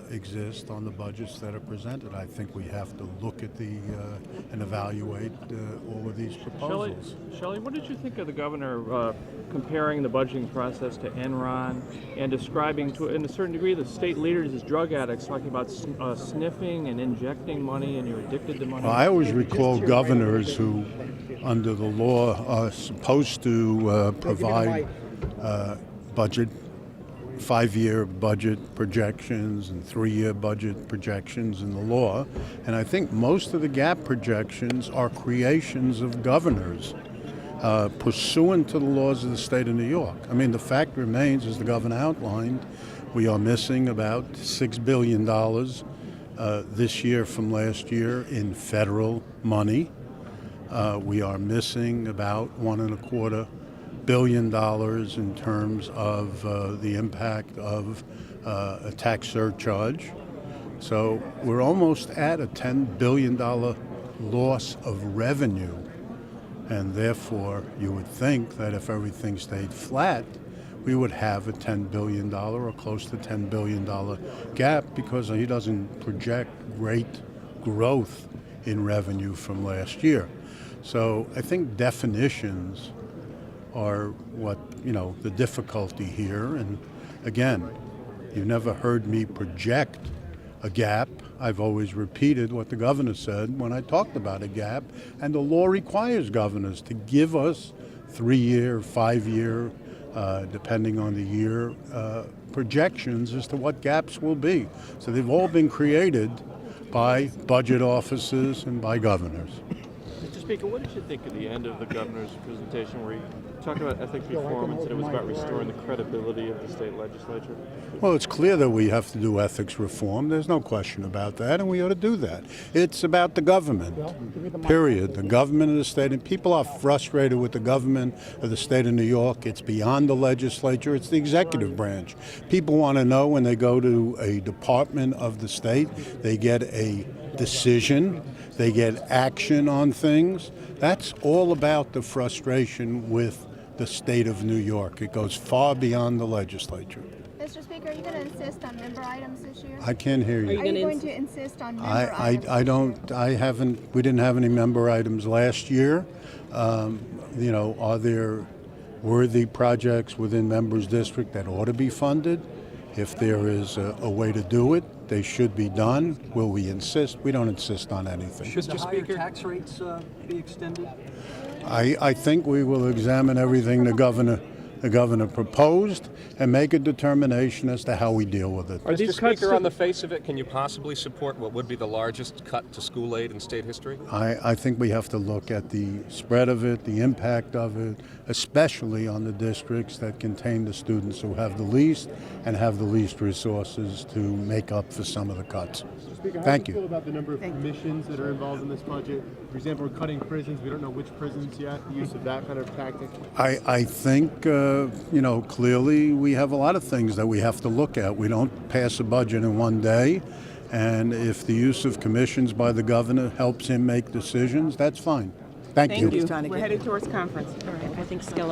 exist on the budgets that are presented. I think we have to look at and evaluate all of these proposals. Shelley, what did you think of the governor comparing the budgeting process to Enron and describing, to in a certain degree, the state leaders as drug addicts, talking about sniffing and injecting money, and you're addicted to money? Well, I always recall governors who, under the law, are supposed to provide budget, 5-year budget projections and 3-year budget projections in the law. And I think most of the gap projections are creations of governors pursuant to the laws of the state of New York. I mean, the fact remains, as the governor outlined, we are missing about $6 billion this year from last year in federal money. We are missing about $1.25 billion in terms of the impact of a tax surcharge. So we're almost at a $10 billion loss of revenue. And therefore, you would think that if everything stayed flat, we would have a $10 billion or close to $10 billion gap, because he doesn't project great growth in revenue from last year. So I think definitions are what, the difficulty here. And again, you've never heard me project a gap. I've always repeated what the governor said when I talked about a gap, and the law requires governors to give us 3-year, 5-year, depending on the year, projections as to what gaps will be. So they've all been created by budget offices and by governors. Mr. Speaker, what did you think at the end of the governor's presentation, where he talked about ethics reform and said it was about restoring the credibility of the state legislature? Well, it's clear that we have to do ethics reform. There's no question about that, and we ought to do that. It's about the government, period. The government of the state, and people are frustrated with the government of the state of New York. It's beyond the legislature. It's the executive branch. People want to know when they go to a department of the state, they get a decision, they get action on things. That's all about the frustration with the state of New York. It goes far beyond the legislature. Mr. Speaker, are you going to insist on member items this year? I can't hear you. Are you going to insist on member items? I don't. I haven't. We didn't have any member items last year. Are there worthy projects within members' district that ought to be funded? If there is a way to do it, they should be done. Will we insist? We don't insist on anything. Should the higher tax rates be extended? I think we will examine everything the governor proposed and make a determination as to how we deal with it. Mr. Speaker, on the face of it, can you possibly support what would be the largest cut to school aid in state history? I think we have to look at the spread of it, the impact of it, especially on the districts that contain the students who have the least and have the least resources to make up for some of the cuts. Speaker, Thank you. How do you feel about the number of commissions that are involved in this budget? For example, we're cutting prisons. We don't know which prisons yet. The use of that kind of tactic. I think, clearly we have a lot of things that we have to look at. We don't pass a budget in one day. And if the use of commissions by the governor helps him make decisions, that's fine. Thank you. We're headed towards conference. All right, I think Skella